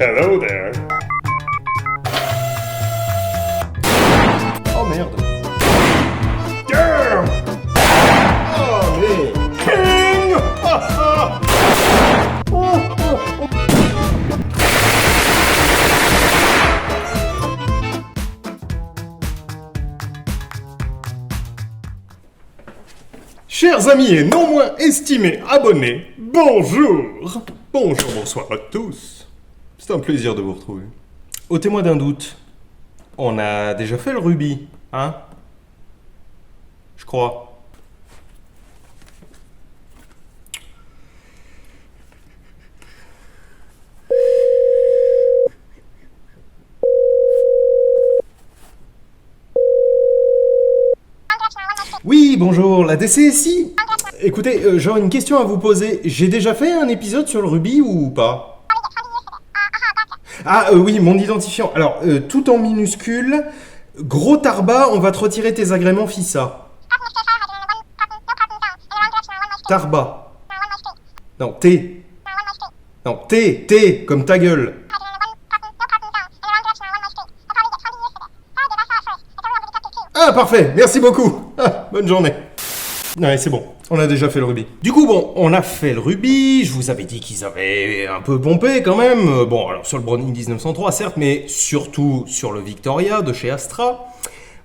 Hello there. Oh merde. Damn! Oh mais... King! Chers amis et non moins estimés abonnés, bonjour! Bonjour, bonsoir à tous. C'est un plaisir de vous retrouver. Ôtez-moi d'un doute. On a déjà fait le rubis, hein? Je crois. Oui, bonjour, la DCSI. Écoutez, j'aurais une question à vous poser. J'ai déjà fait un épisode sur le rubis ou pas? Ah oui, mon identifiant. Alors, tout en minuscule, gros Tarba, on va te retirer tes agréments FISA. Tarba. Non, T. Non, T, comme ta gueule. Ah, parfait, merci beaucoup. Ah, bonne journée. Ouais, c'est bon, on a déjà fait le rubis. Du coup, bon, on a fait le rubis, je vous avais dit qu'ils avaient un peu pompé quand même. Bon, alors sur le Browning 1903, certes, mais surtout sur le Victoria de chez Astra.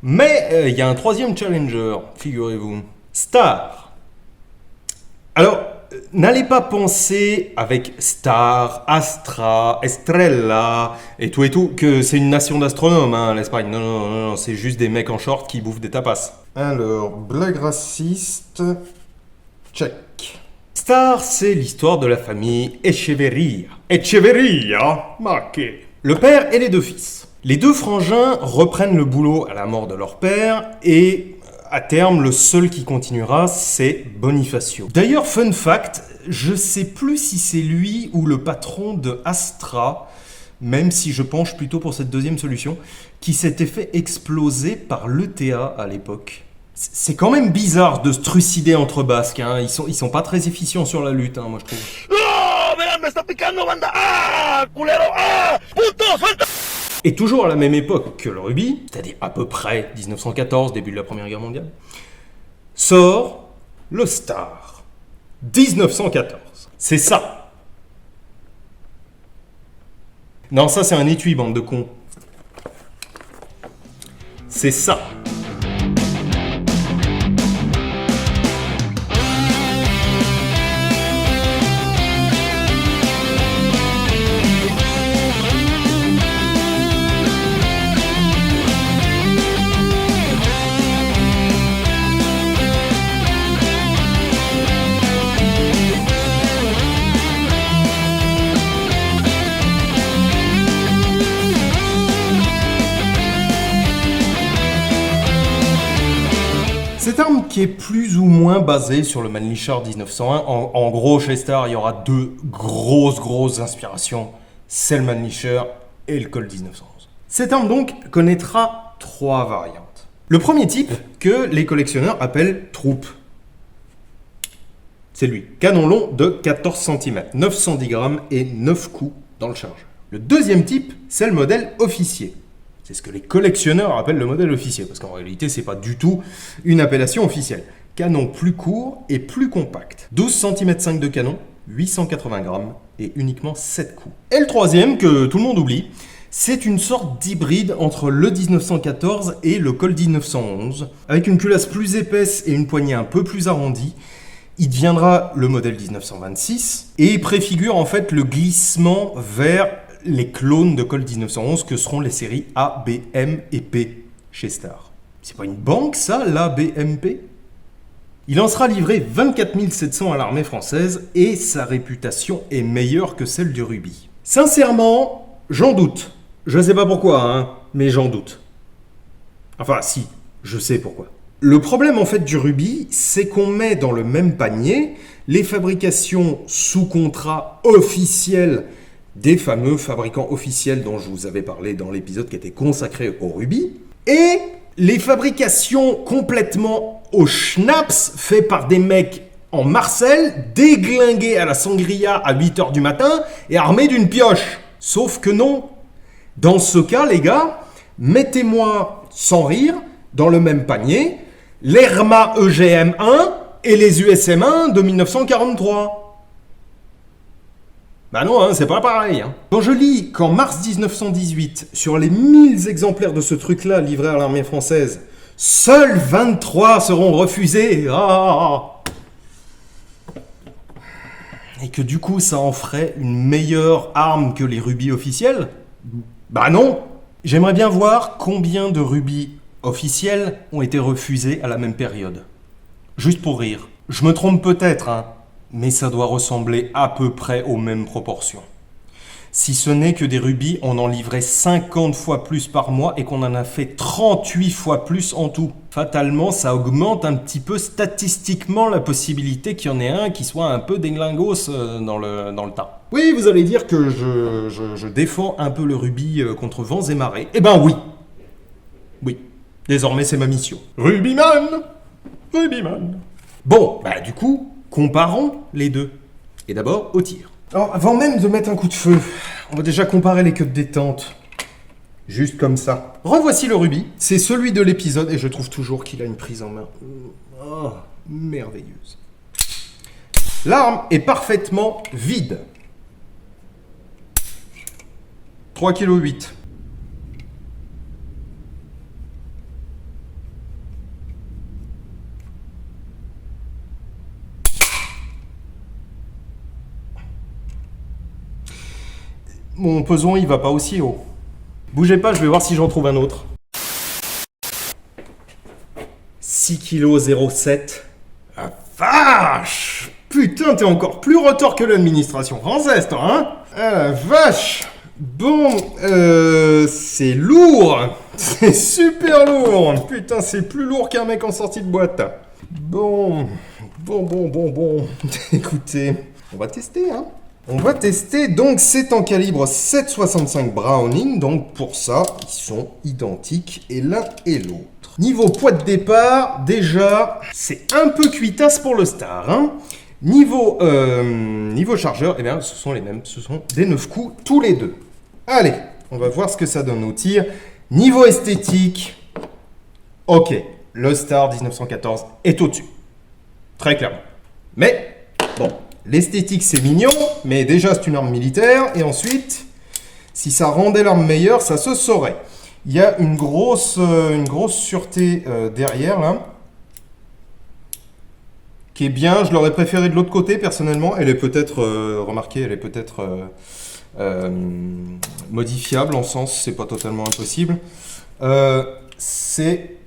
Mais il y a un troisième challenger, figurez-vous. Star. Alors, n'allez pas penser avec Star, Astra, Estrella et tout, que c'est une nation d'astronomes, hein, l'Espagne. Non, c'est juste des mecs en short qui bouffent des tapas. Alors, blague raciste, check. Star, c'est l'histoire de la famille Echeverría. Echeverría, marqué. Le père et les deux fils. Les deux frangins reprennent le boulot à la mort de leur père et... à terme, le seul qui continuera, c'est Bonifacio. D'ailleurs, fun fact, je sais plus si c'est lui ou le patron de Astra, même si je penche plutôt pour cette deuxième solution, qui s'était fait exploser par l'ETA à l'époque. C'est quand même bizarre de se trucider entre basques, hein. Ils sont pas très efficients sur la lutte, hein, moi je trouve. ¡No! ¡Verán, me está picando, banda! ¡Ah! ¡Culero! ¡Ah! ¡Puto! ¡Suelta! Et toujours à la même époque que le rubis, c'est-à-dire à peu près 1914, début de la Première Guerre mondiale, sort le Star. 1914. C'est ça. Non, ça c'est un étui, bande de cons. C'est ça. Cette arme qui est plus ou moins basée sur le Mannlicher 1901, en gros chez Star il y aura deux grosses inspirations, c'est le Mannlicher et le Colt 1911. Cette arme donc connaîtra trois variantes. Le premier type que les collectionneurs appellent troupe. C'est lui, canon long de 14 cm, 910 grammes et 9 coups dans le chargeur. Le deuxième type, c'est le modèle officier. C'est ce que les collectionneurs appellent le modèle officier, parce qu'en réalité, c'est pas du tout une appellation officielle. Canon plus court et plus compact. 12 cm 5 de canon, 880 grammes et uniquement 7 coups. Et le troisième, que tout le monde oublie, c'est une sorte d'hybride entre le 1914 et le Colt 1911. Avec une culasse plus épaisse et une poignée un peu plus arrondie, il deviendra le modèle 1926 et il préfigure en fait le glissement vers les clones de Colt 1911 que seront les séries A, B, M et P chez Star. C'est pas une banque ça, l'A, B, M, P ? Il en sera livré 24 700 à l'armée française et sa réputation est meilleure que celle du rubis. Sincèrement, j'en doute. Je sais pas pourquoi, hein, mais j'en doute. Enfin si, je sais pourquoi. Le problème en fait du rubis, c'est qu'on met dans le même panier les fabrications sous contrat officiel des fameux fabricants officiels dont je vous avais parlé dans l'épisode qui était consacré au rubis, et les fabrications complètement au schnapps fait par des mecs en Marseille, déglingués à la sangria à 8h du matin et armés d'une pioche. Sauf que non. Dans ce cas, les gars, mettez-moi, sans rire, dans le même panier, l'ERMA EGM1 et les USM1 de 1943. Bah non, hein, c'est pas pareil. Hein. Quand je lis qu'en mars 1918, sur les 1000 exemplaires de ce truc-là livrés à l'armée française, seuls 23 seront refusés. Et que du coup, ça en ferait une meilleure arme que les rubis officiels? Bah non. J'aimerais bien voir combien de rubis officiels ont été refusés à la même période. Juste pour rire. Je me trompe peut-être, hein, mais ça doit ressembler à peu près aux mêmes proportions. Si ce n'est que des rubis, on en livrait 50 fois plus par mois et qu'on en a fait 38 fois plus en tout. Fatalement, ça augmente un petit peu statistiquement la possibilité qu'il y en ait un qui soit un peu déglingos dans le tas. Oui, vous allez dire que je défends un peu le rubis contre vents et marées. Eh ben oui. Oui. Désormais, c'est ma mission. Rubyman. Bon, bah du coup, comparons les deux. Et d'abord, au tir. Alors, avant même de mettre un coup de feu, on va déjà comparer les queues de détente. Juste comme ça. Revoici le rubis. C'est celui de l'épisode et je trouve toujours qu'il a une prise en main. Oh, merveilleuse. L'arme est parfaitement vide. 3,8 kg. Mon peson, il va pas aussi haut. Bougez pas, je vais voir si j'en trouve un autre. 6,07 kg. Ah vache! Putain, t'es encore plus retors que l'administration française, toi, hein? Ah la vache! Bon, c'est lourd! C'est super lourd! Putain, c'est plus lourd qu'un mec en sortie de boîte. Bon. Écoutez, on va tester, hein? On va tester, donc c'est en calibre 7,65 Browning, donc pour ça, ils sont identiques et l'un et l'autre. Niveau poids de départ, déjà, c'est un peu cuitasse pour le Star. Hein. Niveau chargeur, eh bien, ce sont les mêmes, ce sont des 9 coups tous les deux. Allez, on va voir ce que ça donne au tir. Niveau esthétique, ok, le Star 1914 est au-dessus, très clairement. Mais, bon... L'esthétique, c'est mignon, mais déjà, c'est une arme militaire. Et ensuite, si ça rendait l'arme meilleure, ça se saurait. Il y a une grosse sûreté derrière, là, qui est bien. Je l'aurais préféré de l'autre côté, personnellement. Elle est peut-être, remarquez, elle est peut-être modifiable, en sens, c'est pas totalement impossible. C'est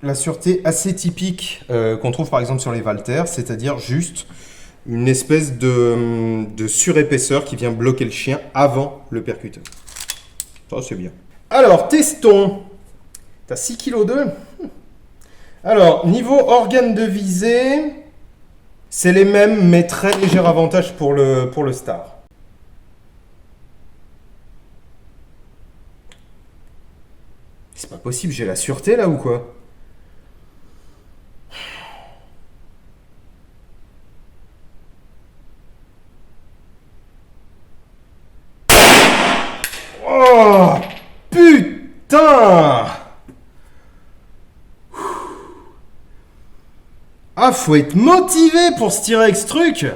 la sûreté assez typique qu'on trouve, par exemple, sur les Walter, c'est-à-dire juste... une espèce de surépaisseur qui vient bloquer le chien avant le percuteur. Ça, c'est bien. Alors, testons. T'as 6,2 kg. Alors, niveau organe de visée, c'est les mêmes, mais très léger avantage pour le Star. C'est pas possible, j'ai la sûreté là ou quoi ? Oh putain! Ah, faut être motivé pour se tirer avec ce truc!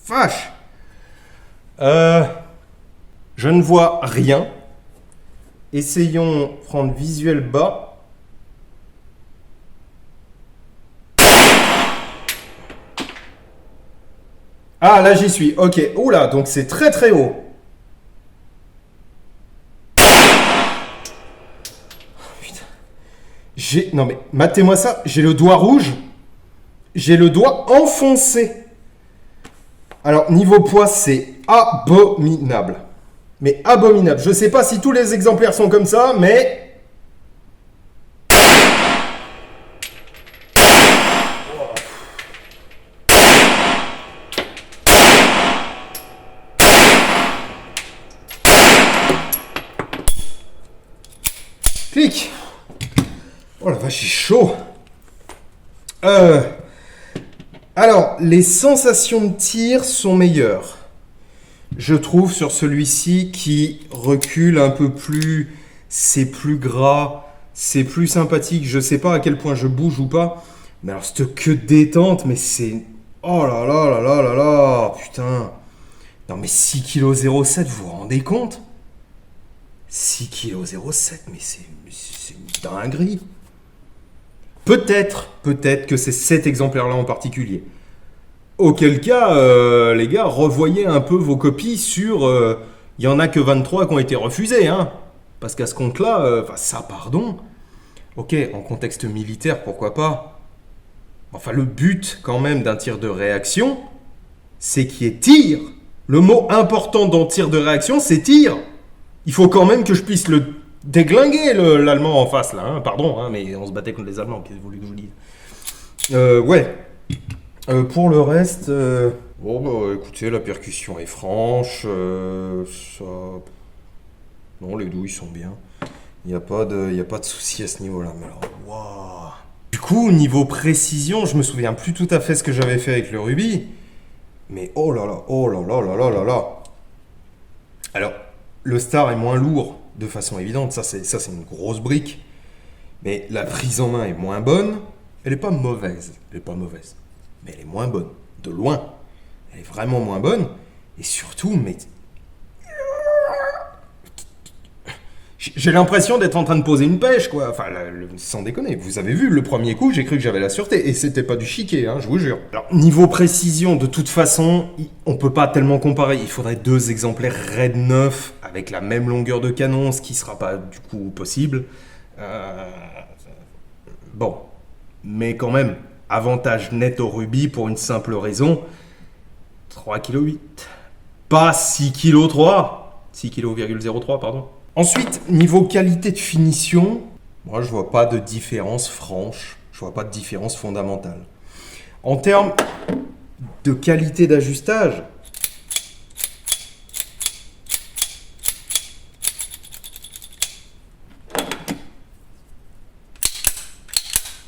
Vache! Je ne vois rien. Essayons de prendre visuel bas. Ah, là j'y suis. Ok. Oula, donc c'est très très haut. Non mais, matez-moi ça, j'ai le doigt rouge, j'ai le doigt enfoncé. Alors, niveau poids, c'est abominable. Mais abominable. Je sais pas si tous les exemplaires sont comme ça, mais... Clic. Oh la vache, j'ai chaud. Alors, les sensations de tir sont meilleures. je trouve, sur celui-ci qui recule un peu plus. C'est plus gras, c'est plus sympathique. Je sais pas à quel point je bouge ou pas. Mais alors, cette queue de détente, mais c'est. Oh là là là là là là, putain. Non, mais 6,07 kg, vous vous rendez compte? 6,07 kg, mais c'est une dinguerie. Peut-être que c'est cet exemplaire-là en particulier. Auquel cas, les gars, revoyez un peu vos copies sur... Il y en a que 23 qui ont été refusés, hein. Parce qu'à ce compte-là, ça, pardon. Ok, en contexte militaire, pourquoi pas. Enfin, le but, quand même, d'un tir de réaction, c'est qu'il y ait tir. Le mot important dans tir de réaction, c'est tir. Il faut quand même que je puisse le déglinguer, l'allemand en face, là. Hein. Pardon, hein, mais on se battait contre les Allemands, qu'est-ce que vous voulez que je vous dise? Ouais. Pour le reste, bon, bah, écoutez, la percussion est franche. Ça... Non, les douilles sont bien. Il n'y a pas de souci à ce niveau-là. Mais alors, waouh. Du coup, niveau précision, je me souviens plus tout à fait ce que j'avais fait avec le rubis. Mais oh là là, oh là là là là là là. Alors, le Star est moins lourd de façon évidente. Ça, c'est une grosse brique. Mais la prise en main est moins bonne. Elle n'est pas mauvaise. Elle n'est pas mauvaise. Mais elle est moins bonne. De loin. Elle est vraiment moins bonne. Et surtout, mais... J'ai l'impression d'être en train de poser une pêche, quoi. Enfin, sans déconner. Vous avez vu, le premier coup, j'ai cru que j'avais la sûreté. Et c'était pas du chiquet, hein, je vous jure. Alors, niveau précision, de toute façon, on peut pas tellement comparer. Il faudrait 2 exemplaires RAID 9 avec la même longueur de canon, ce qui sera pas, du coup, possible. Bon. Mais quand même, avantage net au rubis pour une simple raison. 3,8 kg. Pas 6,3 kg. 6,03 kg, pardon. Ensuite, niveau qualité de finition, moi je vois pas de différence franche, je vois pas de différence fondamentale. En termes de qualité d'ajustage,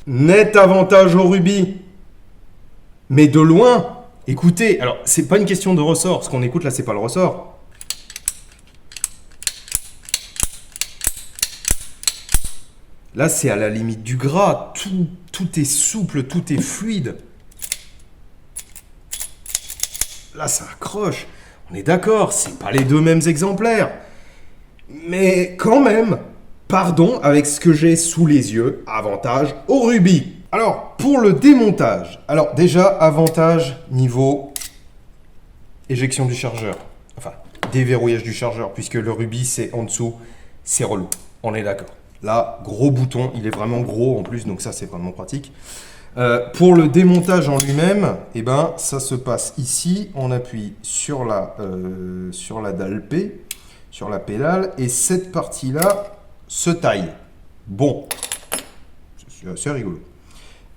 net avantage au rubis, mais de loin. Écoutez, alors c'est pas une question de ressort, ce qu'on écoute là c'est pas le ressort. Là, c'est à la limite du gras. Tout est souple, tout est fluide. Là, ça accroche. On est d'accord, c'est pas les 2 mêmes exemplaires. Mais quand même, pardon, avec ce que j'ai sous les yeux, avantage au rubis. Alors, pour le démontage. Alors, déjà, avantage niveau éjection du chargeur. Enfin, déverrouillage du chargeur, puisque le rubis, c'est en dessous, c'est relou. On est d'accord. Là, gros bouton, il est vraiment gros en plus, donc ça c'est vraiment pratique. Pour le démontage en lui-même, eh ben, ça se passe ici, on appuie sur la dalle P, sur la pédale, et cette partie-là se taille. Bon, c'est assez rigolo.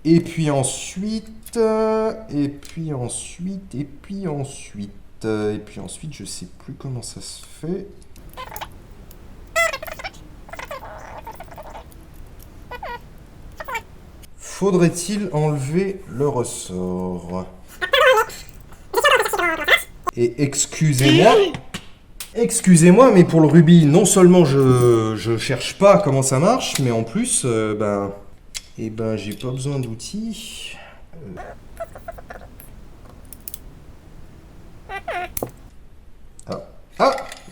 Et puis ensuite, je sais plus comment ça se fait. Faudrait-il enlever le ressort? Et excusez-moi, mais pour le rubis, non seulement je cherche pas comment ça marche, mais en plus, j'ai pas besoin d'outils.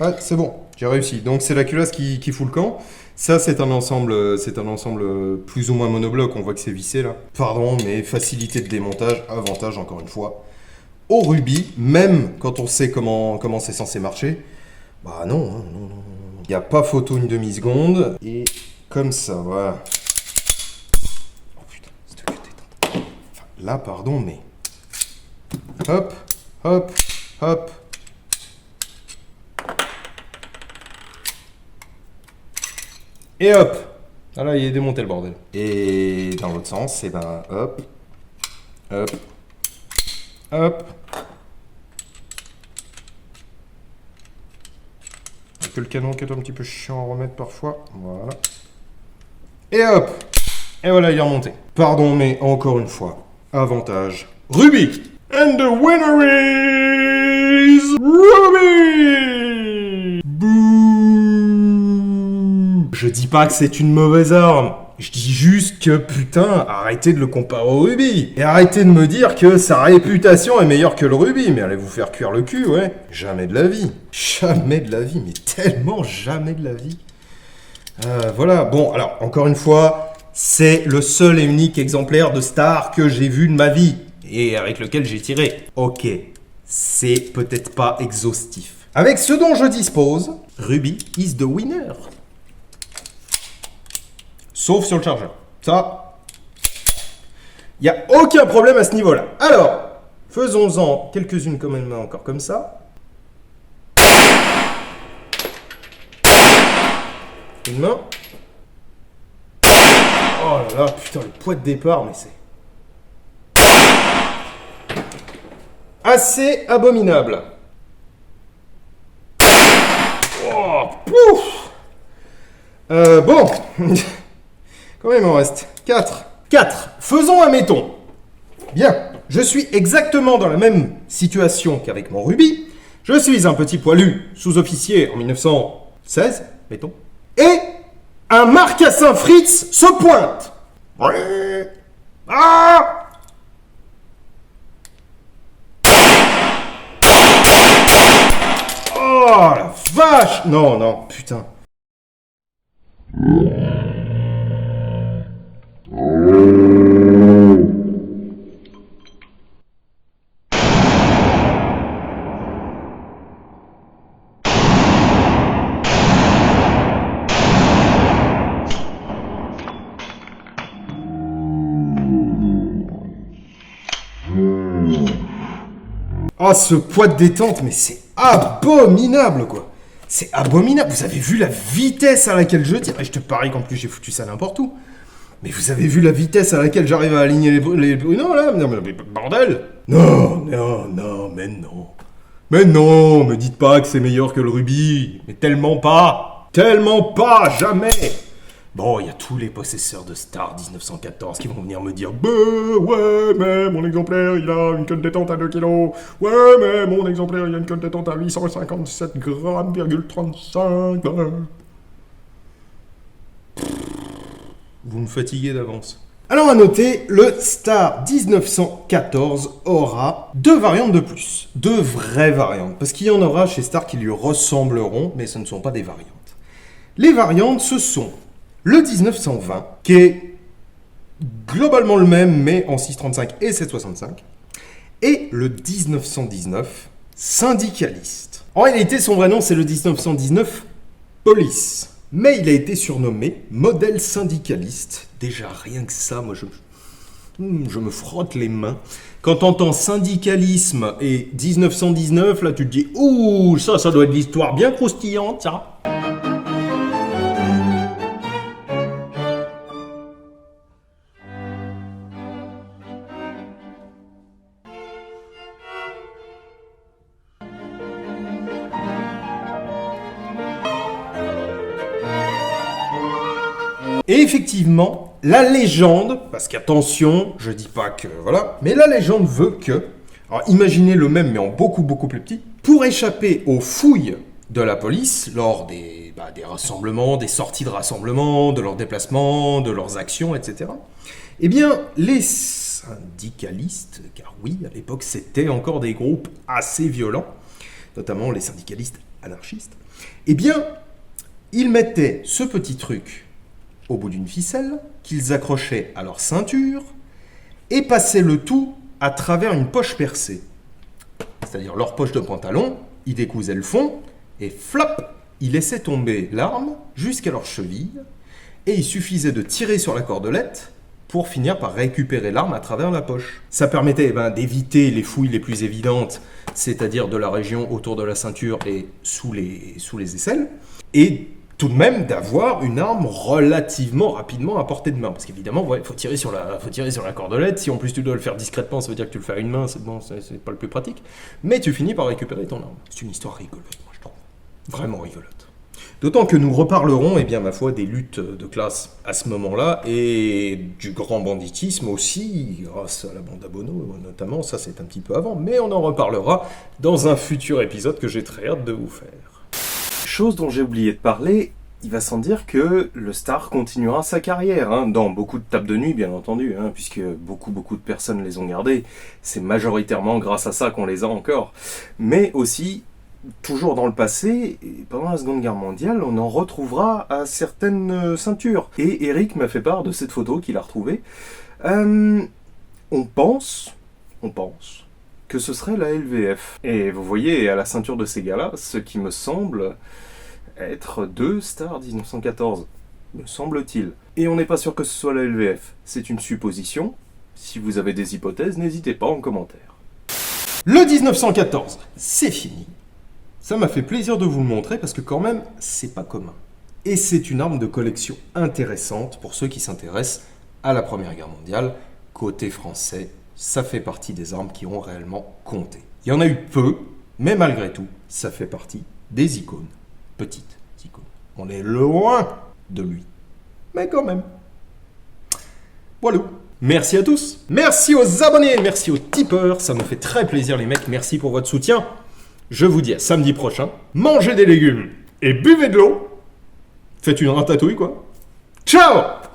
Ouais, c'est bon, j'ai réussi. Donc c'est la culasse qui fout le camp. Ça, c'est un ensemble plus ou moins monobloc. On voit que c'est vissé là. Pardon, mais facilité de démontage, avantage encore une fois. Au rubis, même quand on sait comment c'est censé marcher, bah non. Il n'y a pas photo une demi-seconde. Et comme ça, voilà. Oh putain, c'est que détente. Enfin, là, pardon, mais... Hop, hop, hop. Et hop! Ah là, il est démonté le bordel. Et dans l'autre sens, et ben hop, hop, hop. Il y a que le canon qui est un petit peu chiant à remettre parfois. Voilà. Et hop! Et voilà, il est remonté. Pardon, mais encore une fois, avantage. Rubis! And the winner is... is Ruby. Bouh. Je dis pas que c'est une mauvaise arme. Je dis juste que, putain, arrêtez de le comparer au rubis. Et arrêtez de me dire que sa réputation est meilleure que le rubis. Mais allez vous faire cuire le cul, ouais. Jamais de la vie. Jamais de la vie, mais tellement jamais de la vie. Voilà, bon, alors, encore une fois, c'est le seul et unique exemplaire de Star que j'ai vu de ma vie. Et avec lequel j'ai tiré. Ok, c'est peut-être pas exhaustif. Avec ce dont je dispose, Ruby is the winner. Sauf sur le chargeur. Ça, il n'y a aucun problème à ce niveau-là. Alors, faisons-en quelques-unes quand même encore comme ça. Une main. Oh là là, putain, le poids de départ, mais c'est assez abominable. Oh, pouf. Bon. Combien il m'en reste 4. 4. Faisons un méton. Bien. Je suis exactement dans la même situation qu'avec mon rubis. Je suis un petit poilu sous-officier en 1916, mettons. Et un marcassin Fritz se pointe. Ah! Oh la vache! Non, non, putain. Ah, ce poids de détente, mais c'est abominable, quoi. C'est abominable. Vous avez vu la vitesse à laquelle je tire. Et je te parie qu'en plus, j'ai foutu ça n'importe où. Mais vous avez vu la vitesse à laquelle j'arrive à aligner les brunons, là? Non, mais bordel. Non, non, non, mais non. Mais non, me dites pas que c'est meilleur que le rubis. Mais tellement pas. Tellement pas, jamais. Bon, il y a tous les possesseurs de Star 1914 qui vont venir me dire « Bah ouais, mais mon exemplaire, il a une queue de détente à 2 kg. Ouais, mais mon exemplaire, il a une queue de détente à 857 grammes,35. » Vous me fatiguez d'avance. Alors à noter, le Star 1914 aura 2 variantes de plus. 2 vraies variantes. Parce qu'il y en aura chez Star qui lui ressembleront, mais ce ne sont pas des variantes. Les variantes, ce sont le 1920, qui est globalement le même, mais en 635 et 765. Et le 1919, syndicaliste. En réalité, son vrai nom, c'est le 1919 Police. Mais il a été surnommé modèle syndicaliste. Déjà, rien que ça, moi, je me frotte les mains. Quand t'entends syndicalisme et 1919, là, tu te dis « Ouh, ça doit être l'histoire bien croustillante, ça !» Et effectivement, la légende, parce qu'attention, je dis pas que, voilà, mais la légende veut que, alors imaginez le même mais en beaucoup plus petit, pour échapper aux fouilles de la police lors des rassemblements, des sorties de rassemblements, de leurs déplacements, de leurs actions, etc. Eh bien, les syndicalistes, car oui, à l'époque c'était encore des groupes assez violents, notamment les syndicalistes anarchistes, eh bien, ils mettaient ce petit truc au bout d'une ficelle, qu'ils accrochaient à leur ceinture, et passaient le tout à travers une poche percée. C'est-à-dire leur poche de pantalon, ils décousaient le fond, et flop, ils laissaient tomber l'arme jusqu'à leur cheville, et il suffisait de tirer sur la cordelette pour finir par récupérer l'arme à travers la poche. Ça permettait d'éviter les fouilles les plus évidentes, c'est-à-dire de la région autour de la ceinture et sous les aisselles, et tout de même d'avoir une arme relativement rapidement à portée de main. Parce qu'évidemment, il faut tirer sur la cordelette. Si en plus tu dois le faire discrètement, ça veut dire que tu le fais à une main, c'est pas le plus pratique. Mais tu finis par récupérer ton arme. C'est une histoire rigolote, moi je trouve. Vraiment rigolote. D'autant que nous reparlerons, eh bien, ma foi, des luttes de classe à ce moment-là, et du grand banditisme aussi, grâce à la bande à Bono, notamment, ça c'est un petit peu avant, mais on en reparlera dans un futur épisode que j'ai très hâte de vous faire. Chose dont j'ai oublié de parler, il va sans dire que le star continuera sa carrière, dans beaucoup de tables de nuit bien entendu, puisque beaucoup de personnes les ont gardées. C'est majoritairement grâce à ça qu'on les a encore. Mais aussi, toujours dans le passé, et pendant la Seconde Guerre mondiale, on en retrouvera à certaines ceintures. Et Eric m'a fait part de cette photo qu'il a retrouvée. On pense que ce serait la LVF. Et vous voyez à la ceinture de ces gars-là, ce qui me semble être 2 stars 1914, me semble-t-il. Et on n'est pas sûr que ce soit la LVF, c'est une supposition. Si vous avez des hypothèses, n'hésitez pas en commentaire. Le 1914, c'est fini. Ça m'a fait plaisir de vous le montrer parce que quand même, c'est pas commun. Et c'est une arme de collection intéressante pour ceux qui s'intéressent à la Première Guerre mondiale. Côté français, ça fait partie des armes qui ont réellement compté. Il y en a eu peu, mais malgré tout, ça fait partie des icônes. Petites icônes. On est loin de lui. Mais quand même. Voilà. Merci à tous. Merci aux abonnés. Merci aux tipeurs. Ça me fait très plaisir les mecs. Merci pour votre soutien. Je vous dis à samedi prochain. Mangez des légumes et buvez de l'eau. Faites une ratatouille quoi. Ciao!